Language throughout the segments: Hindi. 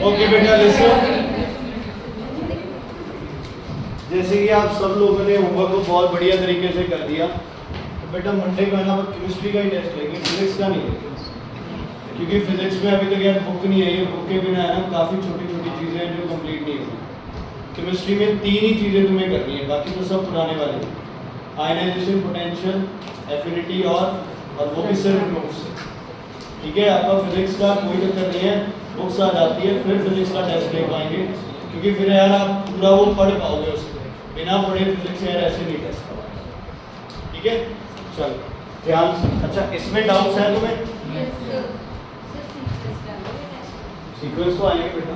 ओके बेटा लिसन, जैसे कि आप सब लोगों ने होमवर्क को बहुत बढ़िया तरीके से कर दिया, तो बेटा मंडे को है ना केमिस्ट्री का ही टेस्ट लेंगे, फिजिक्स का नहीं लेंगे, क्योंकि फिजिक्स में अभी तक यार बुक नहीं है, ये बुक के बिना है ना काफ़ी छोटी छोटी चीज़ें हैं जो कंप्लीट नहीं हुई। केमिस्ट्री में 3 ही चीज़ें तुम्हें करनी है, बाकी तो सब पुराने वाले हैं, आयनाइजेशन, पोटेंशियल, एफिनिटी और वो भी सिर्फ नोट्स से। ठीक है, आपका फिजिक्स का कोई दिक्कत नहीं है, बुक्स आ जाती है, फिर फिजिक्स का टेस्ट ले पाएंगे, क्योंकि फिर यार आप पूरा वो पढ़ पाओगे, उसको बिना पढ़े फिजिक्स यार ऐसे नहीं टेस्ट करवाएंगे। ठीक है, चलो ध्यान से। अच्छा, इसमें डाउट्स है तुम्हें? सीक्वेंस तो आएंगे बेटा,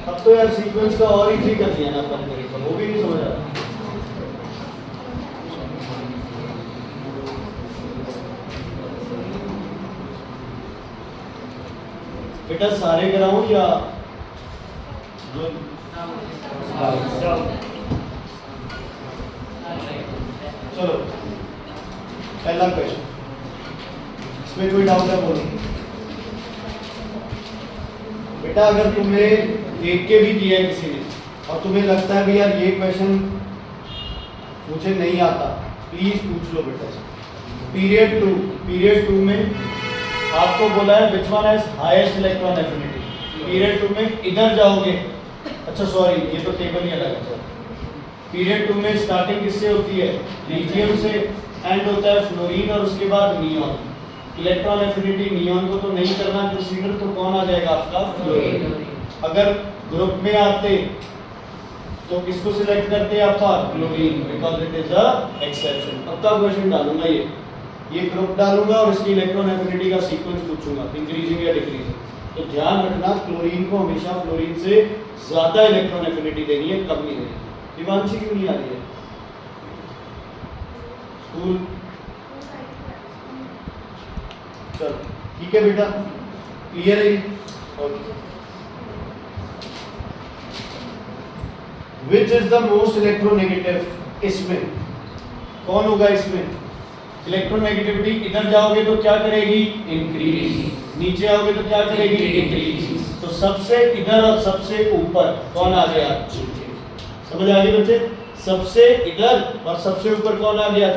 अब तो यार सीक्वेंस का और इजी कर दिया ना अपन तरीका, वो भी नहीं समझ आ रहा। बेटा सारे कराऊं या जो? चलो पहला क्वेश्चन, इसमें कोई डाउट है बोलो बेटा। अगर तुम्हें देख के भी किया है किसी ने और तुम्हें लगता है भी यार ये क्वेश्चन मुझे नहीं आता, प्लीज पूछ लो बेटा। पीरियड 2 में आपको बोला है which one has highest electron affinity. Period 2 में इधर जाओगे, अच्छा सॉरी ये तो टेबल ही अलग है। पीरियड 2 में स्टार्टिंग किससे होती है? लिथियम से, एंड होता है फ्लोरीन और उसके बाद नियॉन। इलेक्ट्रॉन एफिनिटी नियॉन को तो नहीं करना कंसीडर, तो कौन आ जाएगा आपका? फ्लोरीन। अगर ग्रुप में आते तो किसको सिलेक्ट करते आपका? Chlorine, because it is a exception. अब का क्वेश्चन डालूंगा ये ग्रुप डालूंगा और इसकी इलेक्ट्रॉन एफिनिटी का सीक्वेंस पूछूंगा, इंक्रीजिंग या डिक्रीजिंग। तो ध्यान रखना क्लोरीन को हमेशा फ्लोरीन से ज्यादा इलेक्ट्रॉन एफिनिटी देनी है, कम नहीं देनी है। दिवांशी क्यों नहीं आ रही है स्कूल? चलो ठीक है बेटा, क्लियर है? Okay, which is the most electronegative? इसमें कौन होगा? इसमें इलेक्ट्रोनेगेटिविटी इधर जाओगे तो क्या करेगी? इंक्रीज। नीचे आओगे तो क्या करेगी? डिक्रीज। तो सबसे इधर और सबसे ऊपर कौन आ गया? समझ आ गई बच्चे? सबसे इधर और सबसे ऊपर कौन आ गया?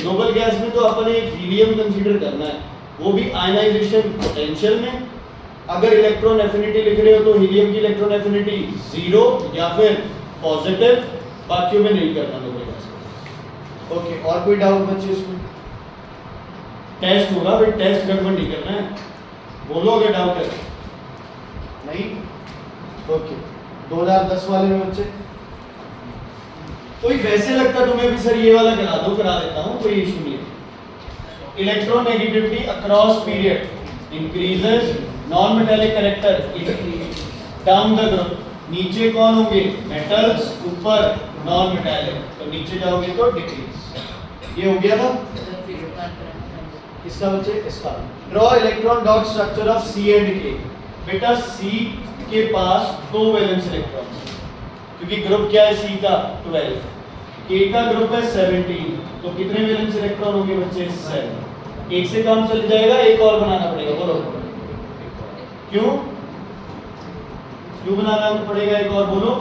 नोबल गैस में तो अपन एक हीलियम कंसीडर करना है, वो भी आयनाइजेशन पोटेंशियल में। अगर इलेक्ट्रॉन एफिनिटी लिख रहे हो तो हीलियम की इलेक्ट्रॉन एफिनिटी 0 या फिर पॉजिटिव, बाकियों में नहीं करना नोबल गैस। ओके, और कोई डाउट बच्चे इसमें? टेस्ट होगा, फिर टेस्ट गड़बड़ नहीं करना है, बोलोगे डाउट है? नहीं? ओके, 2010 वाले में बच्चे कोई वैसे लगता तुम्हें भी सर ये वाला करा दो, करा देता हूं, कोई इशू नहीं है। Electron negativity across period increases, non metallic character down the group. नीचे कौन होंगे? मेटल्स, ऊपर नॉन मेटालिक, तो नीचे जाओगे तो डिक्रीज। ये हो गया ना किसका बच्चे? इसका। Draw electron dot structure of C and K. बेटा सी के पास 2 वैलेंस इलेक्ट्रॉन, क्योंकि ग्रुप क्या है सी का? 12। के का ग्रुप है 17, तो कितने वैलेंस इलेक्ट्रॉन होंगे बच्चे? 7। एक से काम चल जाएगा, एक और बनाना पड़ेगा, बोलो क्यों? क्यों बनाना पड़ेगा एक और? बोलो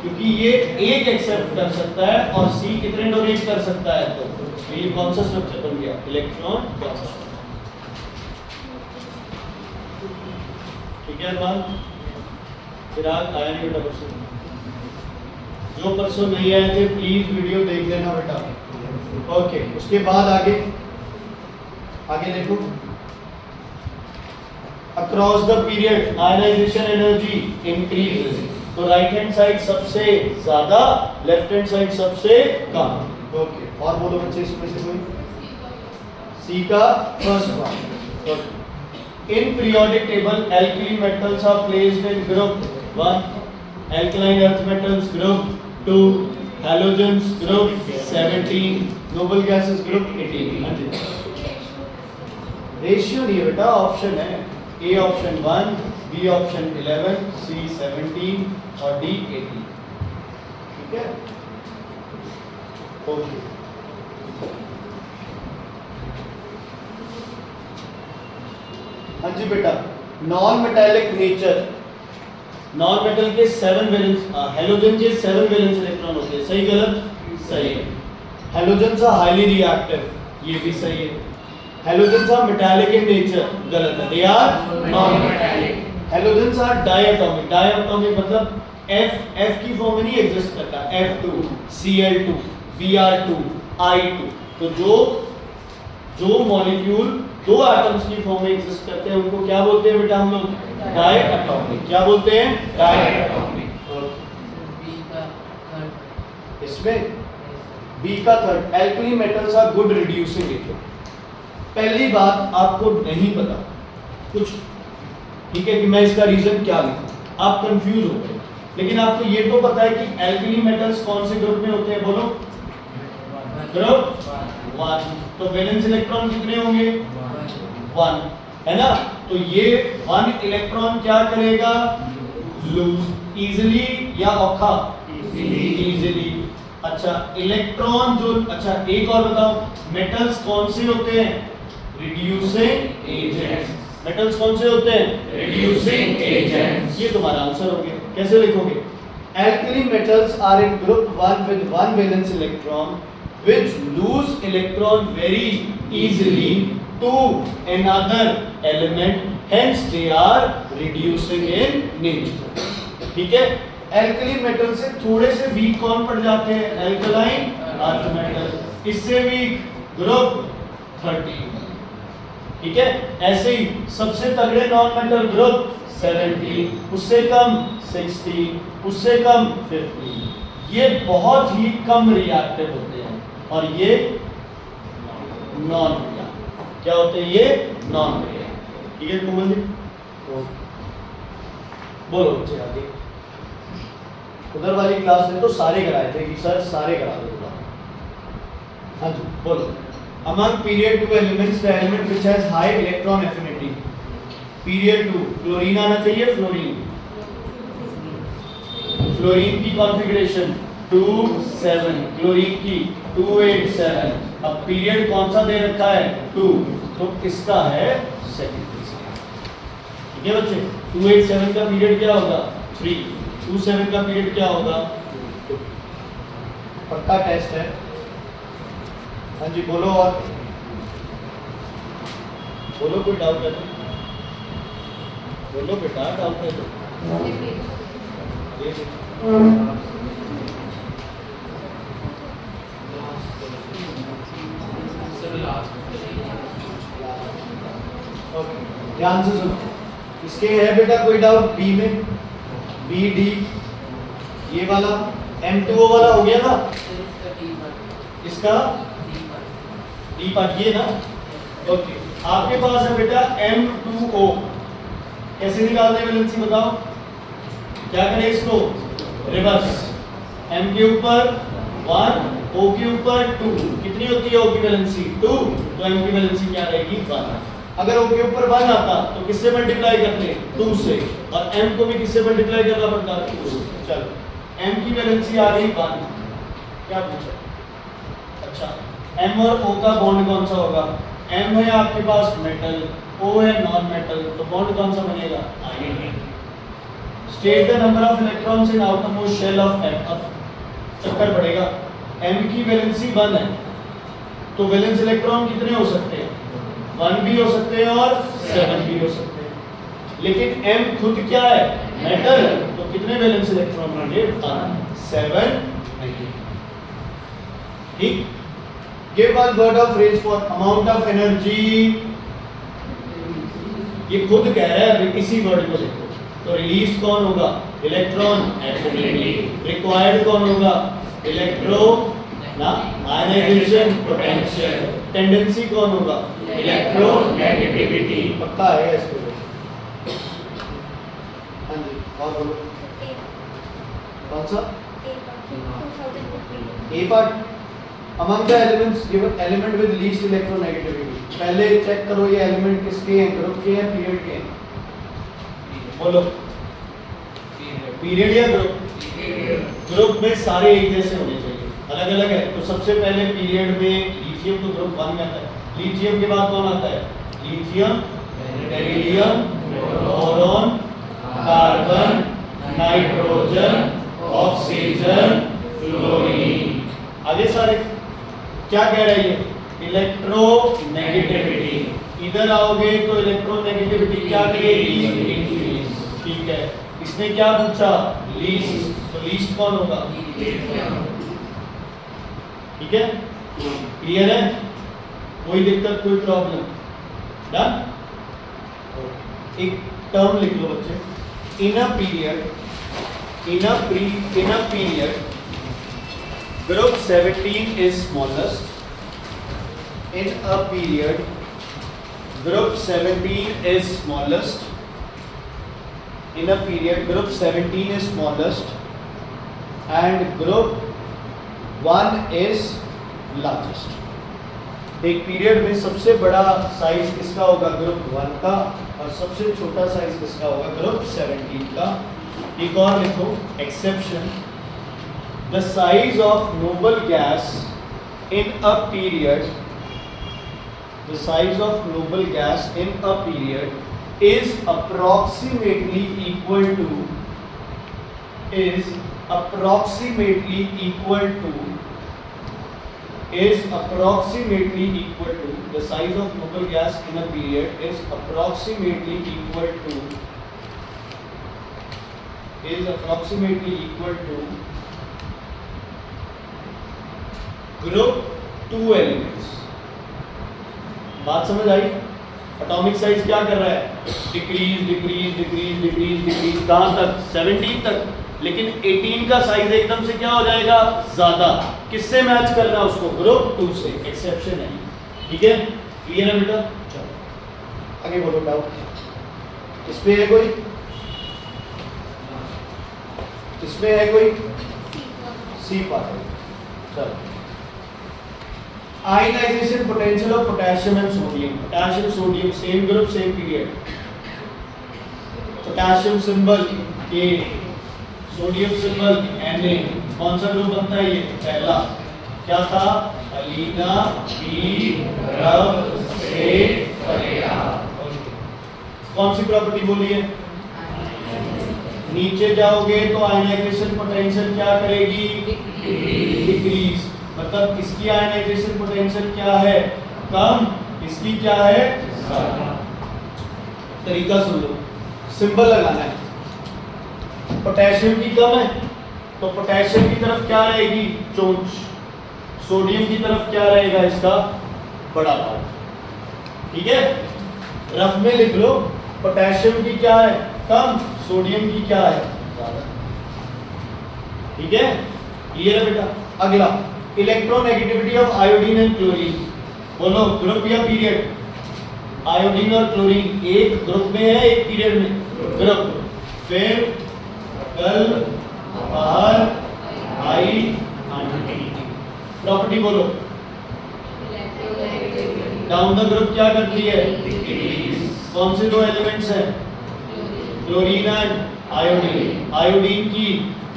क्योंकि ये एक एक्सेप्ट कर सकता है और सी कितने डोनेट कर सकता है, तो ये कौन सा स्ट्रक्चर बन गया? Electron dot. ठीक है बात? फिर आज आया नहीं बेटा परसों, जो परसों नहीं आए थे प्लीज वीडियो देख लेना बेटा। ओके, उसके बाद आगे देखो, across the period ionisation energy increases, तो राइट हैंड साइड सबसे ज्यादा, लेफ्ट हैंड साइड सबसे कम। ओके, और बोलो बच्चे इसमें से कोई? सी का first one. In periodic table alkali metals are placed in group 1, alkaline earth metals group 2, halogens group 17, noble gases group 18। Ratio नहीं है बेटा, ऑप्शन है। ए ऑप्शन 1, बी ऑप्शन 11, सी 17 और डी 18। ठीक है, ओके। हाँ जी बेटा, non metallic nature, non metal के 7 वैलेंस, हैलोजन के 7 वैलेंस इलेक्ट्रॉन होते हैं। सही गलत? सही है। हैलोजन्स आर हाईली रिएक्टिव, ये भी सही है। Halogens are metallic in nature, गलत है, they are non metallic. Halogens are diatomic, diatomic मतलब F की फॉर्म में नहीं एग्जिस्ट करता, F2 Cl2 Br2 I2। तो जो मॉलिक्यूल दो एटम्स की फॉर्म में एग्जिस्ट करते हैं उनको क्या बोलते हैं बेटा हम लोग? डायटोमिक। क्या बोलते हैं? डायटोमिक। इसमें बी का third, alkali metals are good reducing agent. पहली बात आपको नहीं पता कुछ, ठीक है, कि मैं इसका रीजन क्या लिखूं, आप कंफ्यूज हो गए, लेकिन आपको ये तो पता है कि एल्कली मेटल्स कौन से ग्रुप में होते हैं, बोलो? ग्रुप 1। तो वैलेंस इलेक्ट्रॉन कितने होंगे? 1, है ना? तो ये 1 इलेक्ट्रॉन क्या करेगा? लूज इजीली या औखा? इजीली। अच्छा, इलेक्ट्रॉन जो, अच्छा एक और बताओ, मेटल्स कौन से होते हैं? Reducing agents. मेटल्स कौन से होते हैं? Reducing agents. ये तुम्हारा आंसर हो गया। कैसे लिखोगे? Alkali metals are in group 1 with 1 valence electron which lose electron very easily to another element, hence they are reducing in nature। ठीक है, एल्कली मेटल से थोड़े से वीक कौन पड़ जाते हैं? Alkaline earth metal. इससे वीक ग्रुप 13। ठीक है, ऐसे ही सबसे तगड़े नॉन मेटल ग्रुप 17, उससे कम 16, उससे कम 15। ये बहुत ही कम रिएक्टिव होते हैं और ये नॉन रिएक्टिव। क्या होते हैं ये? Non reactive. ठीक है कोमल जी, बोलो बच्चे आगे। उधर वाली क्लास में तो सारे कराए थे कि सर सारे करा दो। हाँ जी बोलो। Among period 2 elements, the element which has high electron affinity. Period 2, chlorine आना चाहिए, फ्लोरीन। फ्लोरीन की कॉन्फ़िगरेशन 2 7, क्लोरीन की 2 8 7। अब पीरियड कौन सा दे रखा है? 2, तो किसका है? सेकेंडरी। ठीक है बच्चे, 2 8 7 का पीरियड क्या होगा? 3, 2 7 का पीरियड क्या होगा? पक्का टेस्ट है। हाँ जी बोलो, और बोलो, कोई डाउट है तो बोलो बेटा, डाउट है तो ध्यान से सुनो। इसके है बेटा कोई डाउट? बी में, बी डी, ये वाला M2O वाला हो गया ना, इसका डी पार्ट ये ना। ओके, आपके पास है बेटा M2O। कैसे निकालते हैं वैलेंसी बताओ? क्या करें इसको? रिवर्स। M के ऊपर 1, O के ऊपर 2। कितनी होती है O की वैलेंसी? 2, तो M की वैलेंसी क्या रहेगी? 1। अगर O के ऊपर 1 आता तो किससे मल्टीप्लाई करते? 2 से, और M को भी किससे मल्टीप्लाई करना पड़ता? 2 से। चलो, M की वैलेंसी आ गई 1। क्या पूछा? अच्छा, M और O का बॉन्ड कौन सा होगा? M है आपके पास मेटल, O है नॉन मेटल, तो बॉन्ड कौन सा बनेगा? Ion. State the number of electrons in outermost shell of M। अब चक्कर पड़ेगा। M की वैलेंसी 1 है, तो वैलेंस इलेक्ट्रॉन कितने हो सकते हैं? 1 भी हो सकते हैं और 7 भी हो सकते हैं। लेकिन M खुद क्या है? मेटल, तो कितने वैलेंस इलेक्ट्रॉन होंगे? 7 नहीं। ठीक। Give one word of phrase for amount of energy। ये खुद कह रहा है, इसी वर्ड को देखो। तो रिलीज कौन होगा? इलेक्ट्रॉन। एब्सोल्युटली। रिक्वायर्ड कौन होगा? इलेक्ट्रो ना आयनाइजेशन पोटेंशियल। टेंडेंसी कौन होगा? Electronegativity. पक्का है इसको? हाँ जी, और बोलो। कौन सा? A part. Among the elements given element with least electronegativity। पहले चेक करो ये एलिमेंट किसके हैं? ग्रुप के हैं, पीरियड के हैं? बोलो पीरियड या ग्रुप? ग्रुप में सारे एक जैसे होने चाहिए, अलग अलग है। तो सबसे पहले पीरियड में लिथियम तो ग्रुप 1 में आता है। लिथियम के बाद कौन आता है? Lithium, beryllium, boron, carbon, nitrogen, oxygen, fluorine. आगे सारे क्या कह रहा है ये? इलेक्ट्रोनेगेटिविटी। इधर आओगे तो इलेक्ट्रोनेगेटिविटी क्या करेगी? इंक्रीज। ठीक है, इसने क्या पूछा? लीस्ट। तो लीस्ट कौन होगा? ठीक है, क्लियर है? कोई दिक्कत, कोई प्रॉब्लम? डन। एक टर्म लिख लो बच्चे, इन a period group 17 is smallest. In a period group 17 is smallest. In a period group 17 is smallest and group 1 is largest. एक पीरियड में सबसे बड़ा साइज किसका होगा? ग्रुप 1 का। और सबसे छोटा साइज किसका होगा? ग्रुप 17 का। एक और लिखो exception, the size of noble gas in a period, the size of noble gas in a period is approximately equal to the size of noble gas in a period is approximately equal to group 2 elements। बात समझ आई? एटॉमिक साइज क्या कर रहा है? Decrease decrease decrease decrease decrease, कहां तक? 17 तक। लेकिन 18 का साइज एकदम से क्या हो जाएगा? ज्यादा। किससे मैच कर रहा है उसको? ग्रुप 2 से। एक्सेप्शन है, ठीक है? क्लियर है बेटा? चलो आगे बोलो। डाउट इसमें है कोई? इसमें है कोई? C part. चलो, ionisation potential of potassium and sodium. Potassium sodium same group same period. Potassium symbol K, sodium symbol Na। कौन सा ग्रुप बनता है ये? पहला क्या था? अलीना बी रब से फरिया। कौन सी प्रॉपर्टी बोली है? नीचे जाओगे तो आयनाइजेशन पोटेंशियल क्या करेगी? डिक्रीज। मतलब इसकी आयनाइजेशन पोटेंशियल क्या है? कम। इसकी क्या है? तरीका सुन लो, सिंबल लगाना है। पोटेशियम की कम है तो पोटेशियम की तरफ क्या रहेगी? चोंच। सोडियम की तरफ क्या रहेगा? इसका बड़ा भाग। ठीक है, रफ में लिख लो। पोटेशियम की क्या है? कम। सोडियम की क्या है? ज्यादा। ठीक है, क्लियर है बेटा? अगला, electronegativity of iodine and chlorine. बोलो ग्रुप या पीरियड? आयोडीन और क्लोरीन एक ग्रुप में है, एक पीरियड में? ग्रुप। फिर कल बाहर आई प्रॉपर्टी बोलो। डाउन द ग्रुप क्या करती है? कौन से दो एलिमेंट्स हैं? Chlorine and iodine. आयोडीन की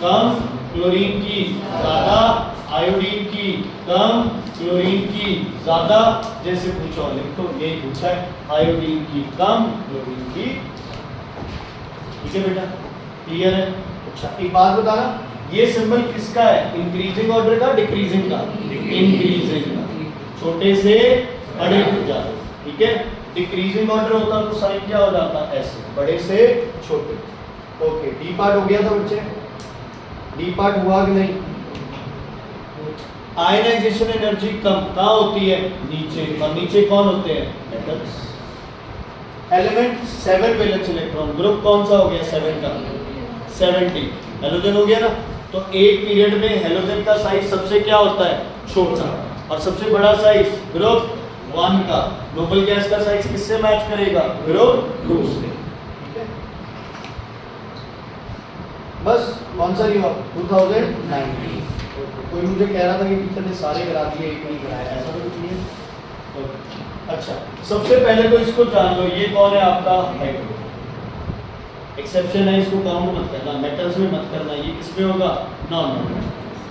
कम, क्लोरीन की ज्यादा। आयोडीन की कम, क्लोरीन की ज्यादा। जैसे पूछो लिख तो यही पूछा है, आयोडीन की कम, क्लोरीन की। ठीक है बेटा, क्लियर है? अच्छा एक बात बताना, ये सिंबल किसका है? इंक्रीजिंग ऑर्डर का, डिक्रीजिंग का? इंक्रीजिंग का। छोटे से बड़े हो जाते। ठीक है, डिक्रीजिंग ऑर्डर होता तो साइन क्या हो जाता? ऐसे, बड़े से छोटे। ओके, डी पार्ट हो गया था बच्चे? डी पार्ट हुआ कि नहीं? आयनाइजेशन एनर्जी कम कहाँ होती है? नीचे। और नीचे कौन होते हैं? Metals. Element 7 valence electron. Group कौन सा हो गया? 7 का। 70 हेलोजन हो गया ना। तो एक पीरियड में हेलोजन का साइज सबसे क्या होता है? छोटा। और सबसे बड़ा साइज ग्रुप 1 का। नोबल गैस का साइज किससे मैच करेगा? ग्रुप 2 से। ठीक है, बस कौन सा लिया? 2019। कोई मुझे कह रहा था कि टीचर ने सारे करा दिए, एक नहीं कराया, ऐसा तो कुछ नहीं है। अच्छा, सबसे पहले तो इसको जान लो, ये कौन है आपका? हाइड्रोजन। एक्सेप्शन है, इसको काउंट मत करना, मेटल्स में मत करना, ये किसमें होगा? Non metal.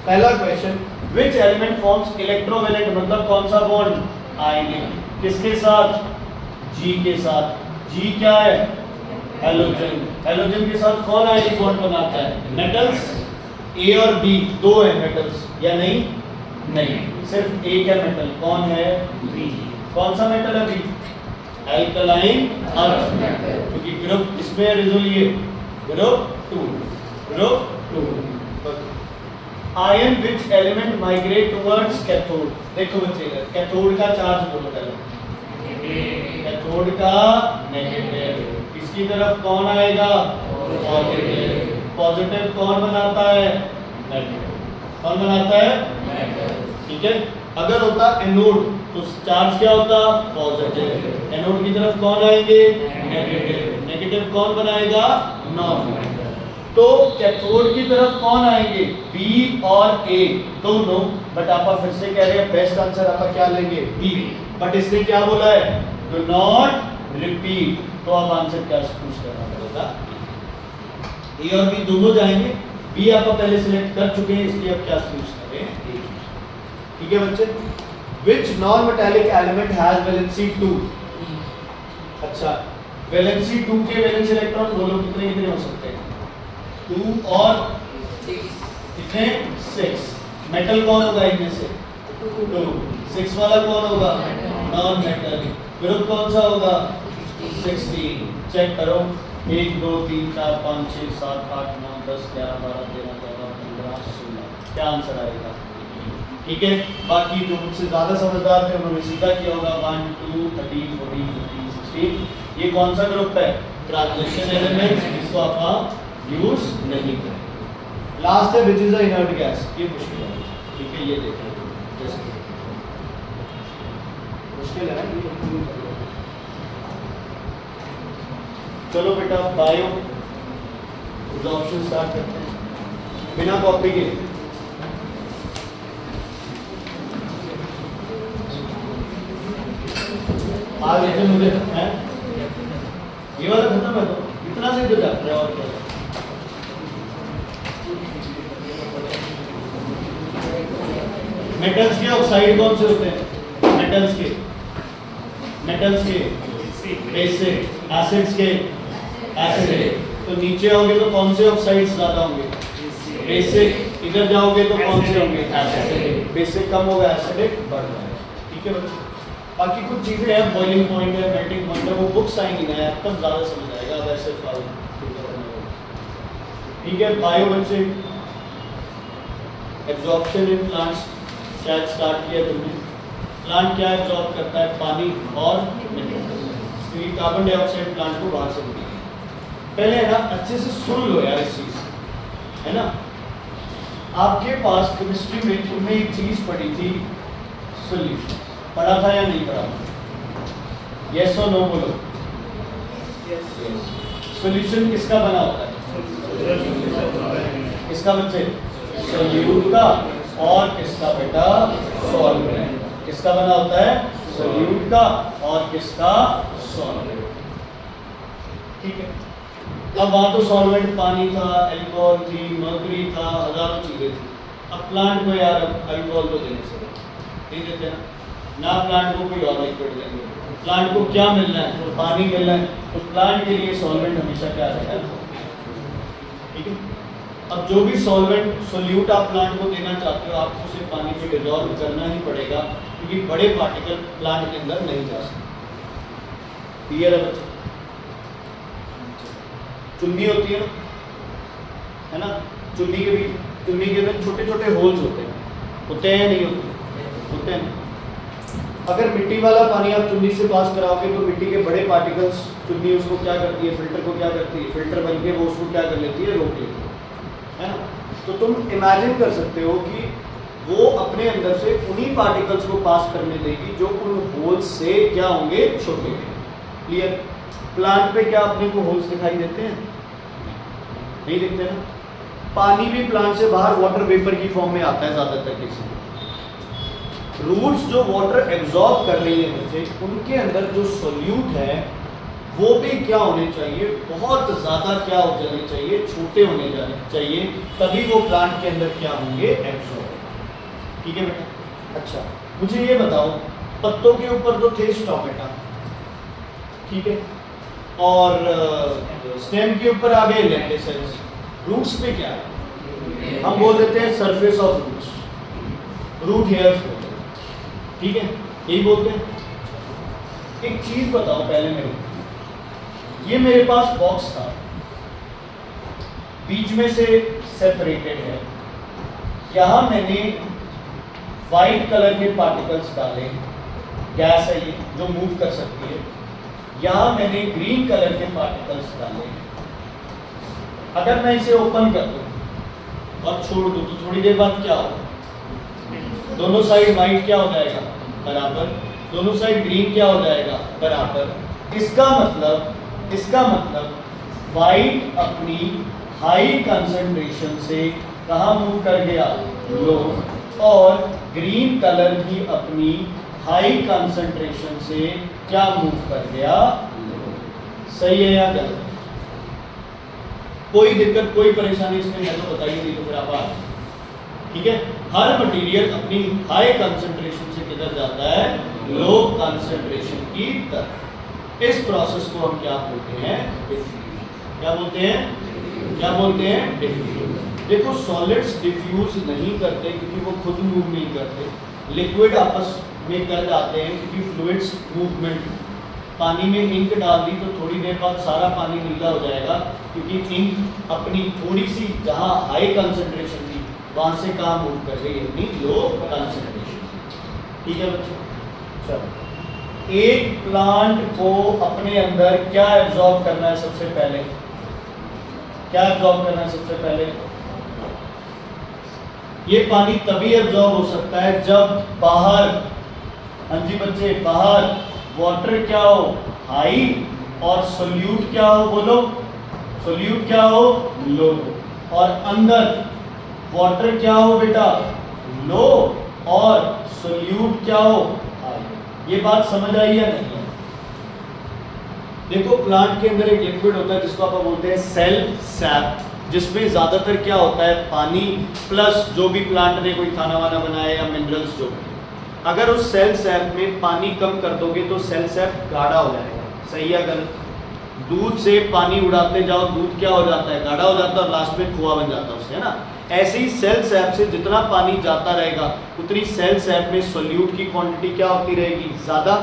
पहला question, which element forms electrovalent, मतलब कौन सा बॉन्ड? आयनिक। किसके साथ? जी के साथ। जी क्या है? हेलोजन। हेलोजन के साथ कौन आयनिक बॉन्ड बनाता है? मेटल्स। ए और बी दो है मेटल्स या नहीं? नहीं, सिर्फ एक है मेटल। कौन है? बी। कौन सा मेटल है? बी। एल्कलाइन अर्थ, क्योंकि ग्रुप इसमें है रिजोलिए, group 2, group 2। Ion which element migrate towards cathode. देखो बच्चे, कैथोड का चार्ज बोलो पहले, कैथोड का नेगेटिव। इसकी तरफ कौन आएगा? पॉजिटिव। पॉजिटिव कौन बनाता है? नेगेटिव। कौन बनाता है? ठीक है। अगर होता एनोड तो चार्ज क्या होता? पॉजिटिव। एनोड की तरफ कौन आएंगे? नेगेटिव। नेगेटिव कौन बनाएगा? नॉन। तो कैथोड की तरफ कौन आएंगे? बी और ए दोनों। बट आप फिर से कह रहे हैं बेस्ट आंसर आप क्या लेंगे? बी। बट इसने क्या बोला है? Do not repeat. तो आप आंसर क्या चूज करना पड़ेगा? ए और बी दोनों जाएंगे। बी आप पहले सिलेक्ट कर चुके हैं, इसलिए अब क्या चूज करें? ठीक है बच्चे। Which non metallic element has valency 2? अच्छा, वैलेंसी 2 के वैलेंस इलेक्ट्रॉन बोलो कितने कितने हो सकते हैं? 2 और कितने? 6। मेटल कौन होगा इनमें से? 2। 6 वाला कौन होगा? Non metal. ग्रुप कौन सा होगा? 16। चेक करो, 1 2 3 4 5 6 7 8 9 10 11 12 13 14 15 16। क्या आंसर आएगा? ठीक है। बाकी जो मुझसे ज़्यादा समझदार थे उन्होंने सीधा किया होगा 1 2 13 14 15 16। ये कौन सा ग्रुप है? ट्रांजिशन एलिमेंट्स, जिसको आप यूज नहीं करें। लास्ट है which is the inert gas. ये मुश्किल है, ठीक है, ये देखो जैसे मुश्किल है। चलो बेटा बायो ऑप्शन स्टार्ट करते हैं बिना कॉपी के। आज ऐसे मुझे है ये वाला खत्म है, तो इतना से तो जाता है। और क्या मेटल्स के ऑक्साइड कौन से होते हैं? मेटल्स के बेसिक, एसिड्स के एसिड। तो नीचे आओगे तो कौन से ऑक्साइड्स ज्यादा होंगे? बेसिक। इधर जाओगे तो कौन से होंगे? एसिडिक। बेसिक कम होगा, एसिडिक बढ़ जाएगा। ठीक है बच्चों। बाकी कुछ चीजें हैं, बॉइलिंग पॉइंट है, मेल्टिंग पॉइंट है, वो बुक्स आएंगी ना यार, तब ज्यादा समझ आएगा। वैसे ठीक है। बायो बच्चे एब्जॉर्प्शन इन प्लांट्स शायद स्टार्ट किया तुमने। प्लांट क्या एब्जॉर्ब करता है? पानी और क्योंकि कार्बन डाइऑक्साइड प्लांट को बाहर से मिलती है। पहले है ना अच्छे से सुन लो यार इस चीज, है ना। आपके पास केमिस्ट्री में तुमने एक चीज पढ़ी थी, सॉल्यूशन। पढ़ा था या नहीं पढ़ा? यस और नो बोलो। सॉल्यूशन किसका बना होता है? किसका बच्चे? सॉल्यूट का। और किसका बेटा? सॉल्वेंट। किसका बना होता है? सॉल्यूट का। और किसका? सॉल्वेंट। ठीक है। अब वहां तो सॉल्वेंट पानी था, अल्कोहल थी, मर्क्यूरी था, हजारों चीजें थी। अब प्लांट को यार अल्कोहल तो देने से नहीं देते ना प्लांट को कोई और लिक्विड देंगे। प्लांट को क्या मिलना है? पानी मिलना है। तो प्लांट के लिए सॉल्वेंट हमेशा क्या रहेगा? ठीक है। अब जो भी सॉल्वेंट सोल्यूट आप प्लांट को देना चाहते हो, आपको उसे पानी में डिसॉल्व करना ही पड़ेगा, क्योंकि बड़े पार्टिकल प्लांट के अंदर नहीं जा सकते। क्लियर है बच्चे? चुन्नी होती है ना, चुन्नी के अंदर छोटे छोटे होल्स होते हैं नहीं होते हैं। अगर मिट्टी वाला पानी आप चुन्नी से पास कराओगे तो मिट्टी के बड़े पार्टिकल्स चुन्नी उसको क्या करती है? फिल्टर को क्या करती है? फिल्टर बन के वो उसको क्या कर लेती है? रोक लेती है ना। तो तुम इमेजिन कर सकते हो कि वो अपने अंदर से उन्हीं पार्टिकल्स को पास करने देगी जो उन होल्स से क्या होंगे? छोटे। क्लियर? प्लांट पे क्या अपने को होल्स दिखाई देते हैं? नहीं दिखते ना। पानी भी प्लांट से बाहर वाटर वेपर की फॉर्म में आता है ज़्यादातर केस में। रूट्स जो वाटर एब्जॉर्ब कर रही है बच्चे, उनके अंदर जो सोल्यूट है वो भी क्या होने चाहिए, बहुत ज़्यादा क्या हो जाने चाहिए, छोटे होने जाने चाहिए, तभी वो प्लांट के अंदर क्या होंगे, एब्जॉर्ब। ठीक है बेटा। अच्छा मुझे ये बताओ, पत्तों के ऊपर तो थे स्टोमेटा, ठीक है, और स्टेम के ऊपर आ गए लेंटिसेल्स, रूट्स पे क्या है, हम बोल देते हैं surface of roots, root hairs बोलते हैं, ठीक है, यही बोलते हैं। एक चीज बताओ पहले मेरे, ये मेरे पास बॉक्स था, बीच में से सेपरेटेड है, यहां मैंने वाइट कलर के पार्टिकल्स डाले, गैस है ये जो मूव कर सकती है, यहां मैंने ग्रीन कलर के पार्टिकल्स डाले। अगर मैं इसे ओपन कर दूं और छोड़ दूं तो थोड़ी देर बाद क्या होगा, दोनों साइड वाइट क्या हो जाएगा, बराबर, दोनों साइड ग्रीन क्या हो जाएगा, बराबर। इसका मतलब वाइट अपनी हाई कंसंट्रेशन से कहाँ मूव कर गया, लो, और ग्रीन कलर भी अपनी हाई कंसंट्रेशन से क्या मूव कर गया, सही है या गलत? कोई दिक्कत कोई परेशानी इसमें है तो बताइए, नहीं तो फिर आप आ, ठीक है। हर मटेरियल अपनी हाई कंसंट्रेशन से किधर जाता है, लो कंसंट्रेशन की तरफ। इस प्रोसेस को हम क्या बोलते हैं, डिफ्यूजन। क्या बोलते हैं, क्या बोलते हैं, डिफ्यूजन। देखो सॉलिड्स डिफ्यूज नहीं करते क्योंकि वो खुद मूव नहीं करते, लिक्विड आपस में कर जाते हैं क्योंकि फ्लूइड्स मूवमेंट। पानी में इंक डाल दी तो थोड़ी देर बाद सारा पानी नीला हो जाएगा क्योंकि इंक अपनी थोड़ी सी जहाँ हाई कंसंट्रेशन थी वहाँ से कहाँ मूव कर गई, अपनी लो कंसंट्रेशन। ठीक है बच्चों, चलो एक प्लांट को अपने अंदर क्या एब्जॉर्ब करना है सबसे पहले, क्या एब्जॉर्ब करना है सबसे पहले, ये पानी तभी एब्जॉर्ब हो सकता है जब बाहर, हाँ जी बच्चे, बाहर वाटर क्या हो, हाई, और सोल्यूट क्या हो, बोलो, सोल्यूट क्या हो, लो, और अंदर वाटर क्या हो बेटा, लो, और सोल्यूट क्या हो, हाई। ये बात समझ आई या नहीं? देखो प्लांट के अंदर एक लिक्विड होता है जिसको आप बोलते हैं सेल सैप, जिसमें ज्यादातर क्या होता है, पानी प्लस जो भी प्लांट ने कोई खाना वाना बनाया या मिनरल्स जो भी। अगर उस सेल सैप में पानी कम कर दोगे तो सेल सैप गाढ़ा हो जाएगा, सही या गलत? दूध से पानी उड़ाते जाओ, दूध क्या हो जाता है, गाढ़ा हो जाता है और लास्ट में खोआ बन जाता है उससे, है ना। ऐसे ही सेल सैप से जितना पानी जाता रहेगा उतनी सेल सैप में सोल्यूट की क्वांटिटी क्या होती रहेगी, ज़्यादा,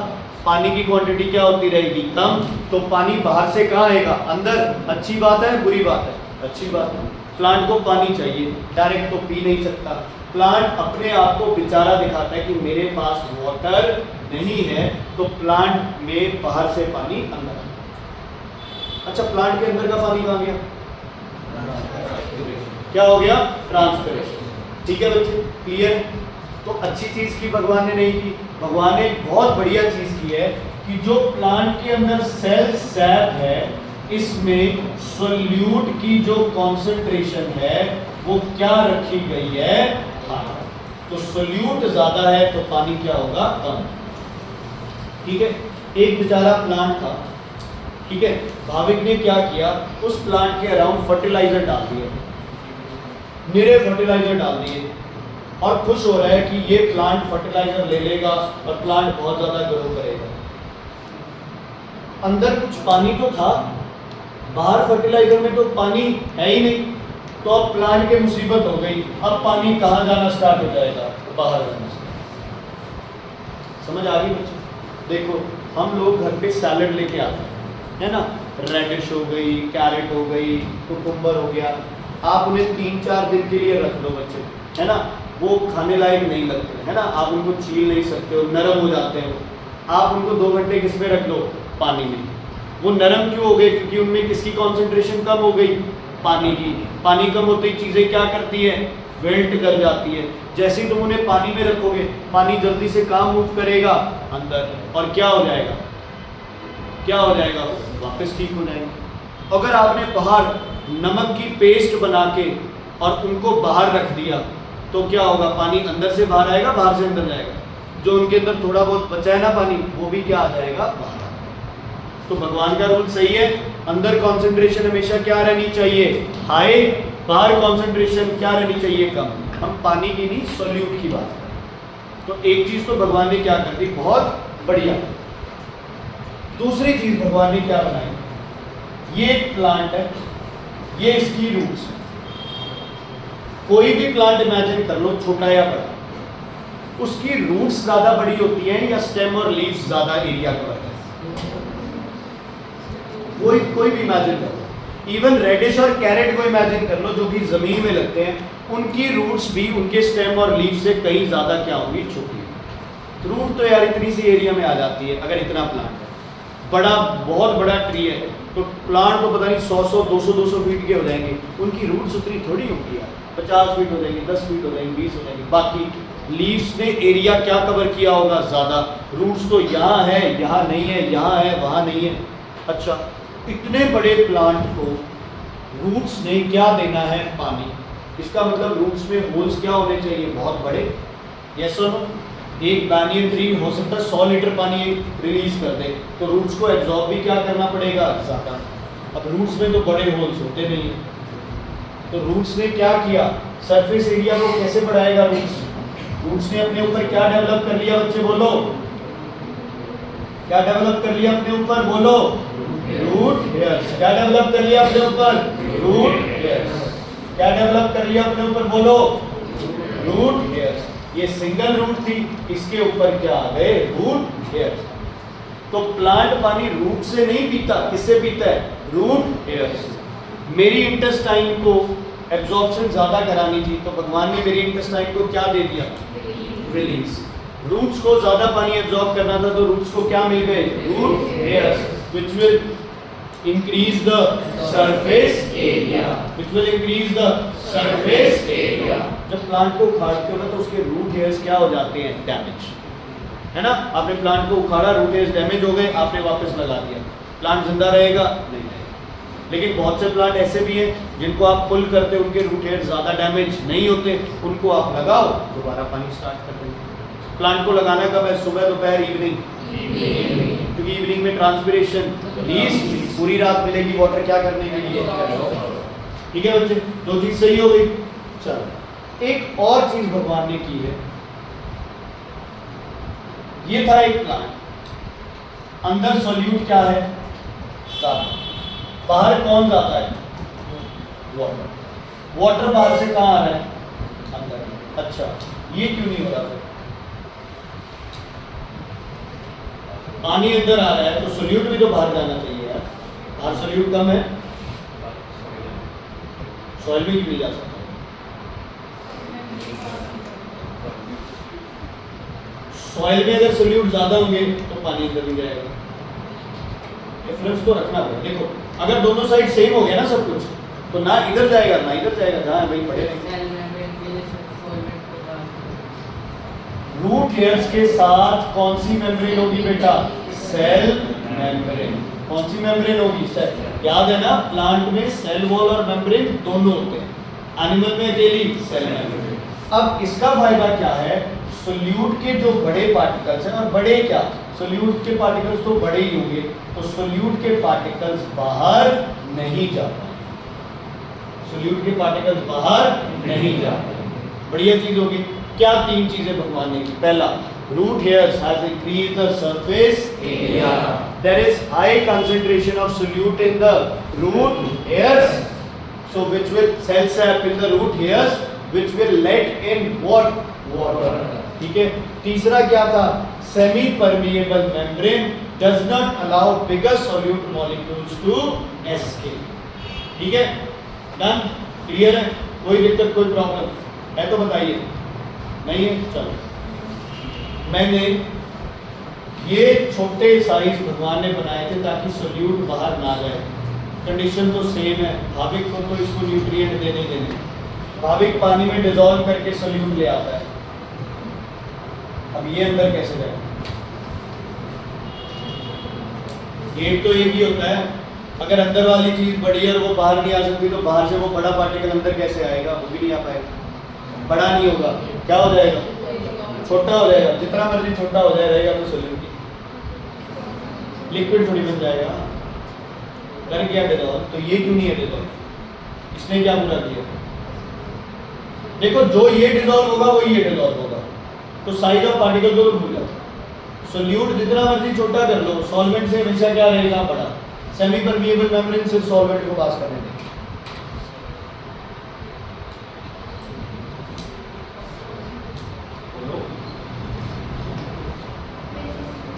पानी की क्वांटिटी क्या होती रहेगी, कम। तो पानी बाहर से कहाँ आएगा, अंदर। अच्छी बात है, बुरी बात है, अच्छी बात है। प्लांट को पानी चाहिए, डायरेक्ट तो पी नहीं सकता। प्लांट अपने आप को बेचारा दिखाता है कि मेरे पास वाटर नहीं है, तो प्लांट में बाहर से पानी अंदर। अच्छा प्लांट के अंदर का पानी कहाँ गया, क्या हो गया, ट्रांसपिरेशन। ठीक है बच्चे, क्लियर? तो अच्छी चीज की भगवान ने नहीं की, भगवान ने बहुत बढ़िया चीज की है कि जो प्लांट के अंदर सेल सैप है इसमें सोल्यूट की जो कॉन्सेंट्रेशन है वो क्या रखी गई है, हाई। तो सोल्यूट ज्यादा है तो पानी क्या होगा, कम। ठीक है, एक बेचारा प्लांट था, ठीक है, भाविक ने क्या किया, उस प्लांट के अराउंड फर्टिलाइजर डाल दिए, निरे फर्टिलाइजर डाल दिए, और खुश हो रहा है कि ये प्लांट फर्टिलाइजर ले लेगा और प्लांट बहुत ज्यादा ग्रो करेगा। अंदर कुछ पानी तो था, बाहर फर्टिलाइजर में तो पानी है ही नहीं, तो अब प्लांट की मुसीबत हो गई। अब पानी कहाँ जाना स्टार्ट हो जाएगा, बाहर जाना स्टार्ट। समझ आ गई बच्चों? देखो हम लोग घर पे सैलड लेके आते हैं, है ना, रेडिश हो गई, कैरेट हो गई, कुकुम्बर हो गया, आप उन्हें 3-4 दिन के लिए रख लो बच्चे, है ना, वो खाने लायक नहीं लगते, है ना, आप उनको छील नहीं सकते हो, नरम हो जाते हैं। आप उनको 2 घंटे किस में रख लो, पानी में। वो नरम क्यों हो गए, क्योंकि उनमें किसकी कॉन्सेंट्रेशन कम हो गई, पानी की। पानी कम होते ही चीज़ें क्या करती है, वेल्ट कर जाती है। जैसे ही तुम उन्हें पानी में रखोगे, पानी जल्दी से कहाँ मूव करेगा, अंदर, और क्या हो जाएगा, क्या हो जाएगा, वापस ठीक हो जाएगा। अगर आपने बाहर नमक की पेस्ट बना के और उनको बाहर रख दिया तो क्या होगा, पानी अंदर से बाहर आएगा, बाहर से अंदर जाएगा। जो उनके अंदर थोड़ा बहुत बचा है ना पानी, वो भी क्या आ जाएगा, बाहर। तो भगवान का रूल सही है, अंदर कंसंट्रेशन हमेशा क्या रहनी चाहिए, हाई, बाहर कंसंट्रेशन क्या रहनी चाहिए, कम। हम पानी की नहीं, सॉल्यूट की बात करें। तो एक चीज तो भगवान ने क्या कर दी, बहुत बढ़िया। दूसरी चीज भगवान ने क्या बनाई, ये एक प्लांट है, ये इसकी रूट्स है। कोई भी प्लांट इमेजिन कर लो, छोटा या बड़ा, उसकी रूट्स ज्यादा बड़ी होती हैं या स्टेम और लीव्स ज्यादा एरिया कवर करते हैं? कोई भी इमेजिन कर लो, इवन रेडिश और कैरेट को इमेजिन कर लो जो कि जमीन में लगते हैं, उनकी रूट्स भी उनके स्टेम और लीव से कहीं ज्यादा क्या होंगी, छोटी। रूट तो यार इतनी सी एरिया में आ जाती है। अगर इतना प्लांट है, बड़ा बहुत बड़ा ट्री है, तो प्लांट तो पता नहीं 100 200 फीट के हो जाएंगे, उनकी रूट्स उतनी थोड़ी होती है, 50 फीट हो जाएंगी, 10 फीट हो जाएंगी, 20 हो जाएंगी। बाकी लीव्स ने एरिया क्या कवर किया होगा, ज़्यादा। रूट्स तो यहाँ है, यहाँ नहीं है, यहाँ है, वहाँ नहीं है। अच्छा, इतने बड़े प्लांट को रूट्स ने क्या देना है, पानी। इसका मतलब रूट्स में होल्स क्या होने चाहिए, बहुत बड़े। यस और नो? एक बैनियन ट्री हो सकता है 100 लीटर पानी रिलीज कर दे, तो रूट्स को एब्जॉर्ब भी क्या करना पड़ेगा, ज़्यादा। अब रूट्स में तो बड़े होल्स होते नहीं हैं, तो रूट्स ने क्या किया, सरफेस एरिया को कैसे बढ़ाएगा रूट्स ने अपने ऊपर क्या डेवलप कर लिया, बच्चे बोलो, क्या डेवलप कर लिया अपने ऊपर, बोलो, रूट हेयर्स। क्या डेवलप कर लिया अपने ऊपर, रूट हेयर्स। क्या डेवलप कर लिया अपने ऊपर, बोलो, रूट हेयर्स। ये सिंगल रूट थी, इसके ऊपर क्या आ गए, रूट हेयर्स। तो प्लांट पानी रूट से नहीं पीता, किससे पीता है, रूट हेयर्स। मेरी इंटेस्टाइन को एब्जॉर्प्शन ज्यादा करानी थी, तो भगवान ने मेरी इंटेस्टाइन को क्या दे दिया, रिलीज। रूट्स को ज्यादा पानी एब्जॉर्ब करना था, तो रूट्स को क्या मिल गए, root hairs, which will increase the surface area, which will increase the surface area. जब प्लांट को उखाड़ते हो ना, तो उसके रूट हेयर्स क्या हो जाते हैं, डैमेज, है ना। आपने प्लांट को उखाड़ा, रूट हेयर्स डैमेज हो गए, आपने वापस लगा दिया, प्लांट जिंदा रहेगा, नहीं रहेगा। लेकिन बहुत से प्लांट ऐसे भी हैं जिनको आप पुल करते, उनके रूट हेयर ज़्यादा डैमेज नहीं होते, उनको आप लगाओ, दोबारा पानी स्टार्ट कर देंगे। प्लांट को लगाना कब है, सुबह, दोपहर, इवनिंग, क्योंकि इवनिंग में ट्रांसपिरेशन लीस्ट, पूरी रात मिलेगी वाटर क्या करने के लिए। ठीक है बच्चे, दो चीज सही हो गई। चलो, एक और चीज भगवान ने की है, ये था एक प्लांट, अंदर सॉल्यूट क्या है, ज्यादा, बाहर कौन जाता है, वाटर। वाटर बाहर से कहाँ आ रहा है, अंदर। अच्छा, ये क्यों नहीं हो रहा फिर, पानी अंदर आ रहा है तो सॉल्यूट भी तो बाहर जाना चाहिए यार। बाहर सॉल्यूट कम है, सॉइल में भी जा सकता है। सॉइल में अगर सॉल्यूट ज्यादा होंगे तो पानी अंदर भी जाएगा। डिफरेंस तो रखना पड़ेगा। देखो, अगर दोनों साइड सेम हो गया ना सब कुछ, तो ना इधर जाएगा ना इधर जाएगा, जहाँ वही पड़ेगा। रूट हेयर्स के साथ कौन सी मेम्ब्रेन होगी बेटा, सेल मेम्ब्रेन। कौन सी मेम्ब्रेन होगी, सेल। याद है ना, प्लांट में सेल वॉल और मेम्ब्रेन दोनों होते हैं, एनिमल में अकेली सेल मेम्ब्रेन। अब इसका फायदा क्या है, सोल्यूट के जो बड़े पार्टिकल्स हैं, और बड़े क्या, सोल्यूट के पार्टिकल्स तो बड़े ही होंगे, तो सोल्यूट के पार्टिकल्स बाहर नहीं जाते, सोल्यूट के पार्टिकल्स बाहर नहीं जाते। बढ़िया चीज होगी। क्या तीन चीजें भगवान ने की, पहला, root hairs has increased the surface area, there is high concentration of solute in the root hairs, so which will cell sap in the root hairs which will let in what, water. ठीक है। तीसरा क्या था, semi permeable membrane does not allow bigger solute molecules to escape. ठीक है, डन, क्लियर है, कोई दिक्कत कोई प्रॉब्लम है तो बताइए, नहीं है। चलो, मैंने ये छोटे साइज भगवान ने बनाए थे ताकि सोल्यूट बाहर ना जाए। कंडीशन तो सेम है, भाविक को तो इसको न्यूट्रिएंट देने देने, भाविक पानी में डिसॉल्व करके सोल्यूट ले आता है। अब ये अंदर कैसे जाए, गेट तो एक ही होता है। अगर अंदर वाली चीज बड़ी है और वो बाहर नहीं आ सकती, तो बाहर से वो बड़ा पार्टिकल अंदर कैसे आएगा, वो भी नहीं आ पाएगा, बड़ा नहीं होगा, क्या हो जाएगा, छोटा हो जाएगा। जितना मर्जी छोटा हो जाए, रहेगा तो सोल्यूट। लिक्विड थोड़ी बन जाएगा। कर गया डिजॉल्व, तो ये क्यों नहीं है डिजॉल्व? इसने क्या पूरा किया? देखो जो ये डिजॉल्व होगा वो ये डिजॉल्व होगा, तो साइज ऑफ पार्टिकल को तो भूल जाओ। सोल्यूट जितना मर्जी छोटा कर लो, सॉल्वेंट से हमेशा क्या रहेगा? बड़ा। सेमी परमिएबल मेम्ब्रेन सिर्फ सॉल्वेंट को पास करने देंगे।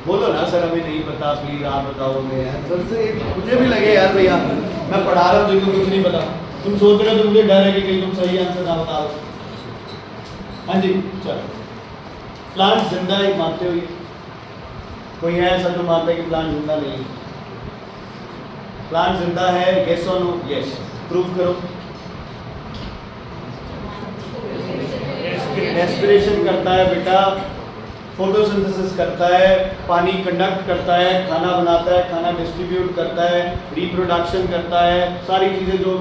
बोलो ना सर हमें नहीं पता, प्लीज आप बताओ। मुझे भी लगे यार भैया मैं पढ़ा रहा हूँ तुमको कुछ नहीं पता, तुम सोच रहे हो तो मुझे डर है कि कहीं तुम सही आंसर ना बताओ। हाँ जी चलो, प्लांट जिंदा है मानते हो? कोई है ऐसा जो मानता है कि प्लांट जिंदा नहीं है? प्लांट जिंदा है, यस और नो? यस, प्रूव करो। रेस्पिरेशन करता है बेटा, फोटोसिंथेसिस करता है, पानी कंडक्ट करता है, खाना बनाता है, खाना डिस्ट्रीब्यूट करता है, रिप्रोडक्शन करता है, सारी चीज़ें जो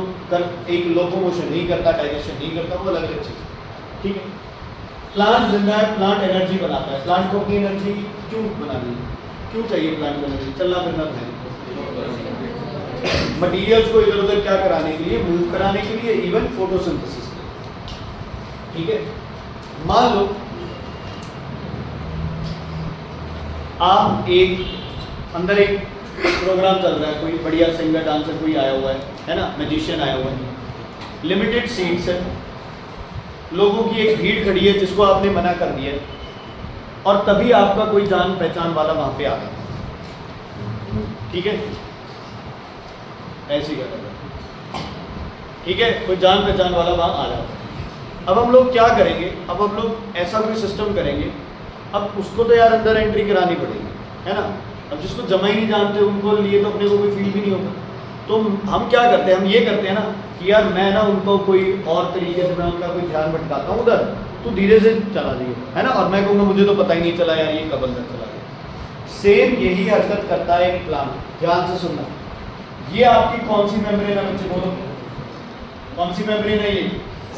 एक लोकोमोशन नहीं करता, डाइजेशन नहीं करता, वो अलग अलग चीज़। ठीक है, प्लांट जिंदा है, प्लांट एनर्जी बनाता है। प्लांट को अपनी एनर्जी क्यों बनानी है? क्यों चाहिए प्लांट को एनर्जी? चलना फिरना है, मटीरियल्स को इधर उधर क्या कराने के लिए? मूव कराने के लिए, इवन फोटोसिंथेसिस। ठीक है, मान लो आप अंदर एक प्रोग्राम चल रहा है, कोई बढ़िया सिंगर डांसर कोई आया हुआ है ना, मैजिशियन आया हुआ है, लिमिटेड सीट्स है, लोगों की एक भीड़ खड़ी है जिसको आपने मना कर दिया, और तभी आपका कोई जान पहचान वाला वहां पे आ गया। ठीक है, ऐसी कर, ठीक है, कोई जान पहचान वाला वहां आ जाता है। अब हम लोग क्या करेंगे? अब हम लोग ऐसा कोई सिस्टम करेंगे, अब उसको तो यार अंदर एंट्री करानी पड़ेगी, है ना। अब जिसको जमा ही नहीं जानते उनको लिए तो अपने को कोई फील भी नहीं होगा। तो हम क्या करते हैं? हम ये करते हैं ना कि यार मैं ना उनको कोई और तरीके से मैं उनका कोई ध्यान भटकाता हूँ उधर, तो धीरे से चला जाइए, है ना। और मैं कहूँगा मुझे तो पता ही नहीं चला यार ये कब अंदर चला गया। सेम यही हरकत करता है एक प्लांट। ध्यान से सुनना, ये आपकी कौन सी मेम्ब्रेन है बच्चे? बोलो कौन सी मेम्ब्रेन है ये?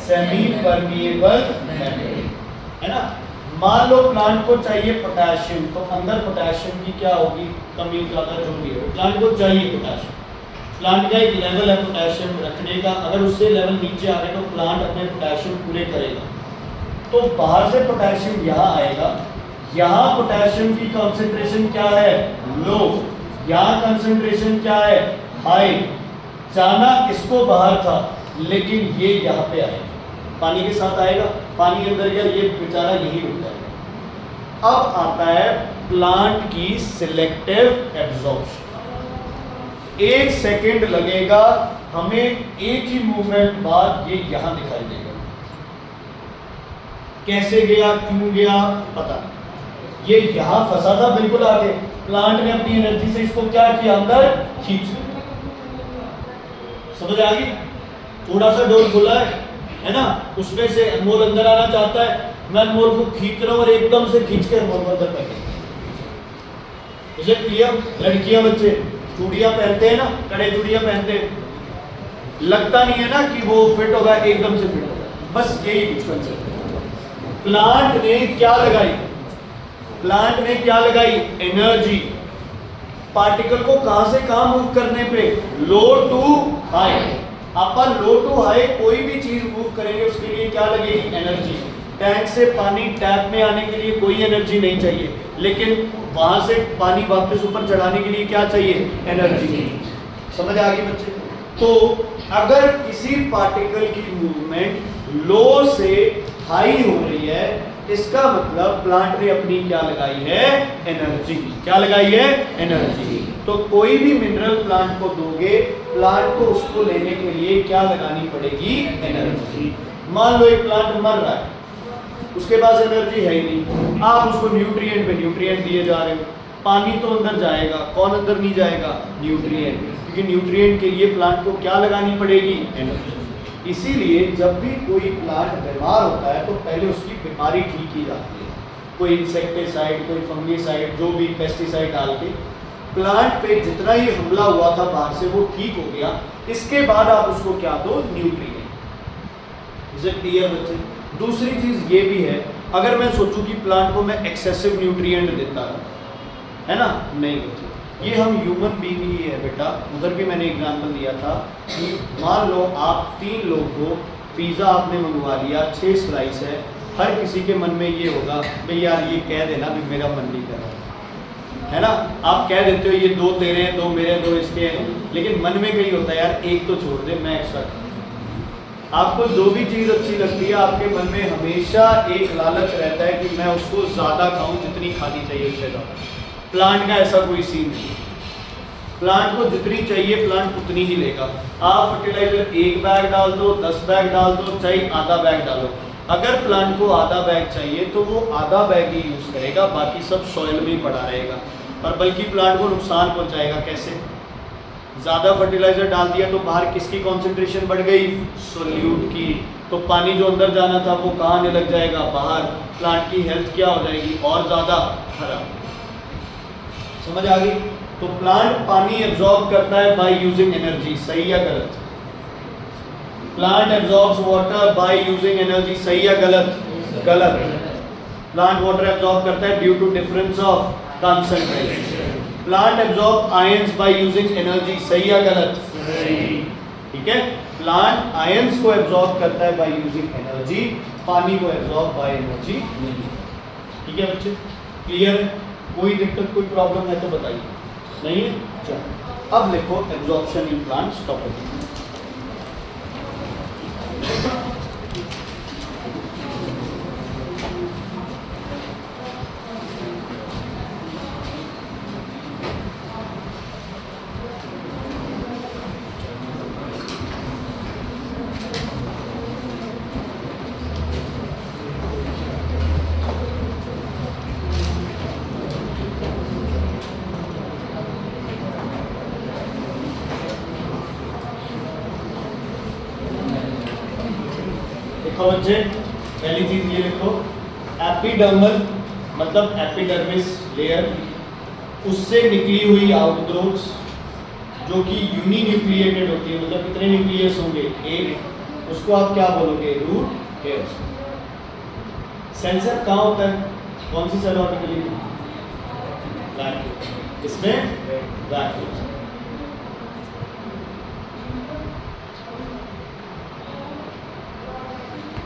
सेमी परमिएबल मेम्ब्रेन, है ना। मान लो प्लांट को चाहिए पोटेशियम, तो अंदर पोटेशियम की क्या होगी? कमी ज्यादा जो भी हो, प्लांट को चाहिए पोटेशियम। प्लांट का एक लेवल है पोटेशियम रखने का, अगर उससे लेवल नीचे आ गए तो प्लांट अपने पोटेशियम पूरे करेगा। तो बाहर से पोटेशियम यहाँ आएगा, यहाँ पोटेशियम की कंसंट्रेशन क्या है? लो। यहाँ कंसंट्रेशन क्या है? हाई। जाना इसको बाहर था, लेकिन ये यहाँ पे आएगा, पानी के साथ आएगा, पानी के अंदर गया, ये बेचारा यही रुक जाएगा। अब आता है प्लांट की सिलेक्टिव एब्जॉर्प्शन। 1 सेकेंड लगेगा हमें, एक ही मूवमेंट बाद ये यहां दिखाई देगा। कैसे गया, क्यों गया, पता नहीं। ये यहां फंसा था बिल्कुल आगे, प्लांट ने अपनी एनर्जी से इसको क्या किया? अंदर खींच। समझ आ गई? थोड़ा सा डोर खुला है ना, उसमें से अनमोल अंदर आना चाहता है, मैं अनमोल को खींच रहा हूं और एकदम से खींच कर अनमोल को अंदर पहने। क्लियर? लड़कियां बच्चे चूड़ियां पहनते हैं ना, कड़े चूड़ियां पहनते हैं, लगता नहीं है ना कि वो फिट होगा, एकदम से फिट होगा। बस यही कुछ कंसेप्ट है। प्लांट ने क्या लगाई? प्लांट ने क्या लगाई? एनर्जी। पार्टिकल को कहां से कहां मूव करने पे? Low to high. अपन लो टू हाई कोई भी चीज मूव करेंगे उसके लिए क्या लगेगी? एनर्जी। टैंक से पानी टैप में आने के लिए कोई एनर्जी नहीं चाहिए, लेकिन वहां से पानी वापस ऊपर चढ़ाने के लिए क्या चाहिए? एनर्जी। समझ आ गई बच्चे? तो अगर किसी पार्टिकल की मूवमेंट लो से हाई हो रही है, इसका मतलब प्लांट ने अपनी क्या लगाई है? एनर्जी। क्या लगाई है? एनर्जी। तो कोई भी मिनरल प्लांट को दोगे, प्लांट को उसको लेने के लिए क्या लगानी पड़ेगी? एनर्जी। मान लो एक प्लांट मर रहा है, उसके पास एनर्जी है ही नहीं, आप उसको न्यूट्रिएंट पे न्यूट्रिएंट दिए जा रहे हो, पानी तो अंदर जाएगा, कौन अंदर नहीं जाएगा? न्यूट्रिएंट। क्योंकि न्यूट्रिएंट के लिए प्लांट को क्या लगानी पड़ेगी? एनर्जी। इसीलिए जब भी कोई प्लांट बीमार होता है तो पहले उसकी बीमारी ठीक की जाती है, कोई इंसेक्टिसाइड, कोई फंगीसाइड, जो भी पेस्टिसाइड डाल के प्लांट पे जितना ही हमला हुआ था बाहर से वो ठीक हो गया, इसके बाद आप उसको क्या दो? न्यूट्रिएंट। इज इट क्लियर बच्चे? दूसरी चीज ये भी है, अगर मैं सोचूं कि प्लांट को मैं एक्सेसिव न्यूट्रिएंट देता हूं, है ना, नहीं बच्चे, ये हम ह्यूमन बीइंग ही है बेटा। उधर भी मैंने एग्जांपल दिया था कि मान लो आप 3 लोग हो, पिज़्ज़ा आपने मंगवा लिया, 6 स्लाइस है, हर किसी के मन में ये होगा भाई यार ये कह देना भी मेरा मन नहीं कर रहा है ना। आप कह देते हो ये 2 तेरे हैं, 2 मेरे हैं, 2 इसके हैं, लेकिन मन में कहीं होता है यार एक तो छोड़ दे, मैं एक्स्ट्रा। आपको जो भी चीज़ अच्छी लगती है आपके मन में हमेशा एक लालच रहता है कि मैं उसको ज़्यादा खाऊं, जितनी खानी चाहिए उससे ज़्यादा। प्लांट का ऐसा कोई सीन नहीं, प्लांट को जितनी चाहिए प्लांट उतनी ही लेगा। आप फर्टिलाइजर 1 बैग डाल दो, 10 बैग डाल दो, चाहे आधा बैग डालो, अगर प्लांट को आधा बैग चाहिए तो वो आधा बैग ही यूज़ करेगा, बाकी सब सॉइल में ही पड़ा रहेगा, और बल्कि प्लांट को नुकसान पहुंचाएगा। कैसे? ज़्यादा फर्टिलाइजर डाल दिया तो बाहर किसकी कॉन्सेंट्रेशन बढ़ गई? सोल्यूट की। तो पानी जो अंदर जाना था वो कहाँ आने लग जाएगा? बाहर। प्लांट की हेल्थ क्या हो जाएगी? और ज़्यादा खराब। समझ आ गई? तो प्लांट पानी एब्जॉर्ब करता है बाय यूजिंग एनर्जी, सही या गलत? Plant absorbs water by using energy, सही या गलत? गलत। प्लांट वाटर एब्जॉर्ब करता है due to difference of concentration. Plant absorb ions by using energy, सही या गलत? सही। ठीक है, प्लांट आयंस को एब्जॉर्ब करता है बाय यूजिंग एनर्जी, पानी को एब्जॉर्ब बाय एनर्जी नहीं। ठीक है बच्चे, क्लियर है? कोई दिक्कत, कोई प्रॉब्लम है तो बताइए। नहीं है? चलो अब लिखो एब्जॉर्प्शन इन प्लांट्स टॉपिक। लिखो बच्चे, पहली चीज ये लिखो, एपिडर्मल मतलब एपिडर्मिस लेयर, उससे निकली हुई आउटग्रोथ्स जो कि यूनिन्यूक्लिएटेड होती है, मतलब कितने न्यूक्लियस होंगे? एक। उसको आप क्या बोलोगे? Root hairs. सेंसर कहाँ होता है? कौन सी सेल ऑर्बिटली? वैक्यूल। इसमें vacuole.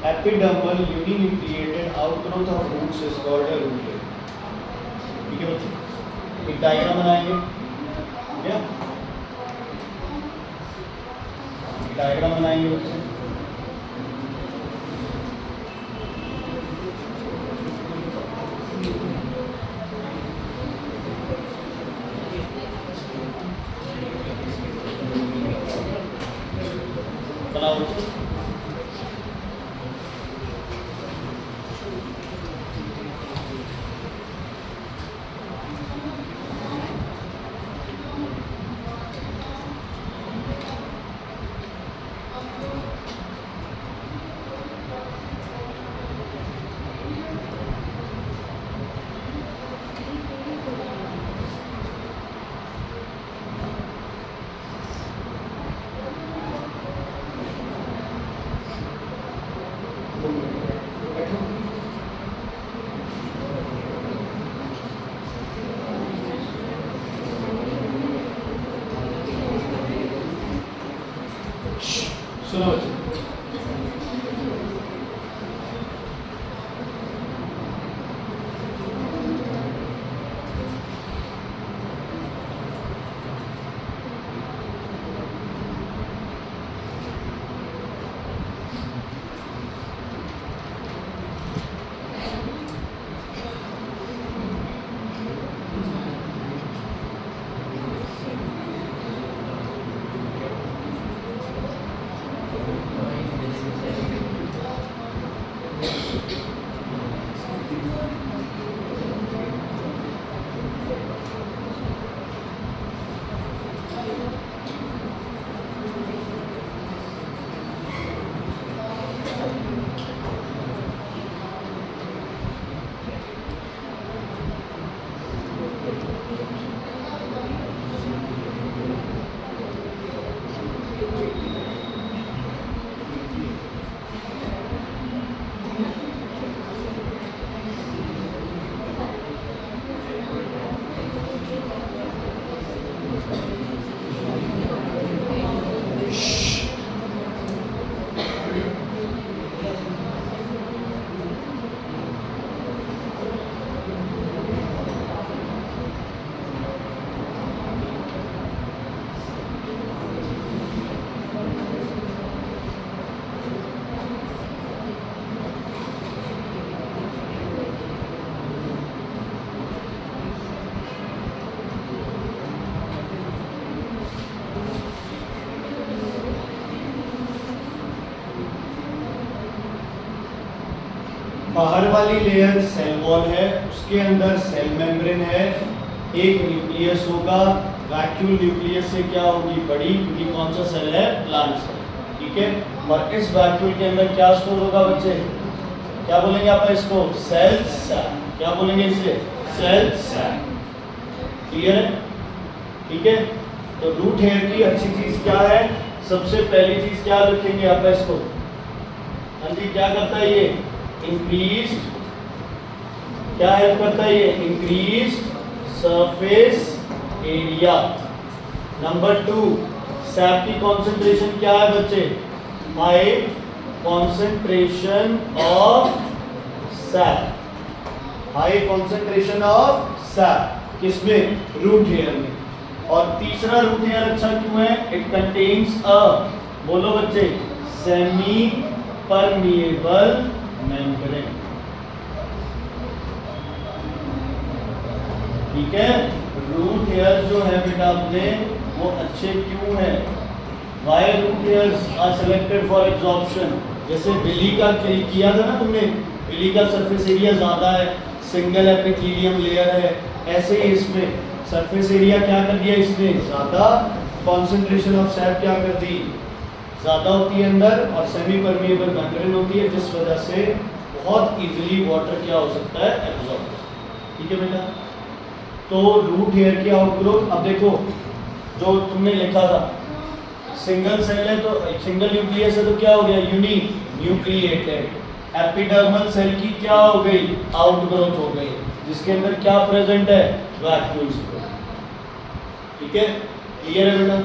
Epidermal uninucleated outgrowth of roots is called a root hair. ठीक है बच्चे, एक डायग्राम बनाएंगे, ठीक है? डायग्राम बनाएंगे बच्चे। बनाओ बच्चे। सुनो बच्चे, बाहर वाली लेयर सेल वॉल है, उसके अंदर सेल मेम्ब्रेन है, एक न्यूक्लियस होगा, वैक्यूल न्यूक्लियस से क्या होगी, बड़ी, क्योंकि कौन सा सेल है, प्लांट सेल, ठीक है। और इस वैक्यूल के अंदर क्या स्टोर होगा बच्चे, क्या बोलेंगे आप इसको, सेल सैक, क्या बोलेंगे इसे, सेल सैक, क्लियर है, ठीक है। तो रूट हेयर की अच्छी चीज क्या है, सबसे पहली चीज क्या रखेंगे आप इसको, हाँ जी, क्या करता है ये, इंक्रीज, क्या हेल्प करता है ये, increase surface area. Number 2, SAP की कॉन्सेंट्रेशन क्या है बच्चे, high concentration of SAP, high concentration of SAP, किसमें, रूट हेयर में। और तीसरा रूट हेयर अच्छा क्यों है, इट कंटेन्स अ, बोलो बच्चे, सेमी परमिएबल मेम्ब्रेन, ठीक है। रूट हेयर जो है बेटा अपने, वो अच्छे क्यों है, why root hairs are selected for absorption. जैसे बिल्ली का किया था ना तुमने, बिल्ली का सरफेस एरिया ज़्यादा है, सिंगल एपिथेलियम लेयर है, ऐसे ही इसमें सरफेस एरिया क्या कर दिया इसने, ज़्यादा, कॉन्सेंट्रेशन ऑफ सैप क्या कर दी, ज़्यादा होती है अंदर, और सेमी परमिएबल मेम्ब्रेन होती है, जिस वजह से बहुत इजीली वाटर क्या हो सकता है, एब्जॉर्ब, ठीक है बेटा। तो रूट हेयर की आउटग्रोथ, अब देखो जो तुमने लिखा था, सिंगल सेल है तो सिंगल न्यूक्लियस है तो क्या हो गया, यूनी न्यूक्लिएटेड। एपिडर्मल सेल की क्या हो गई, आउटग्रोथ हो गई, जिसके अंदर क्या प्रेजेंट है, वैक्यूल्स, ठीक है, क्लियर है बेटा,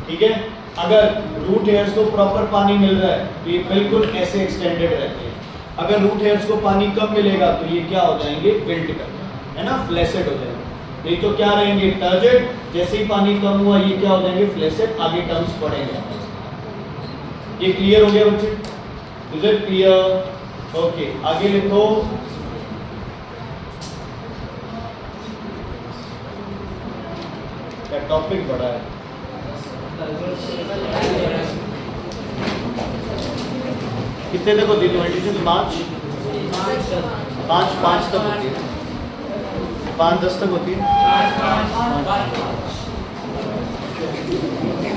ठीक है। अगर रूट हेयर्स को प्रॉपर पानी मिल रहा है तो ये बिल्कुल ऐसे एक्सटेंडेड रहते हैं, अगर रूट हेयर्स को पानी कम मिलेगा तो ये क्या हो जाएंगे, विल्ट कर, है ना, फ्लैसेड हो जाएंगे, नहीं तो क्या रहेंगे, टर्जिड, जैसे ही पानी कम हुआ ये क्या हो जाएंगे, फ्लैसेड, आगे टर्म्स पड़ेंगे। ये क्लियर हो गया बच्चे, इज इट क्लियर, ओके, आगे लिखो, क्या टॉपिक बड़ा है, कितने तक होती है मेडिसिन, 5 तक होती है, 5-10 तक होती है,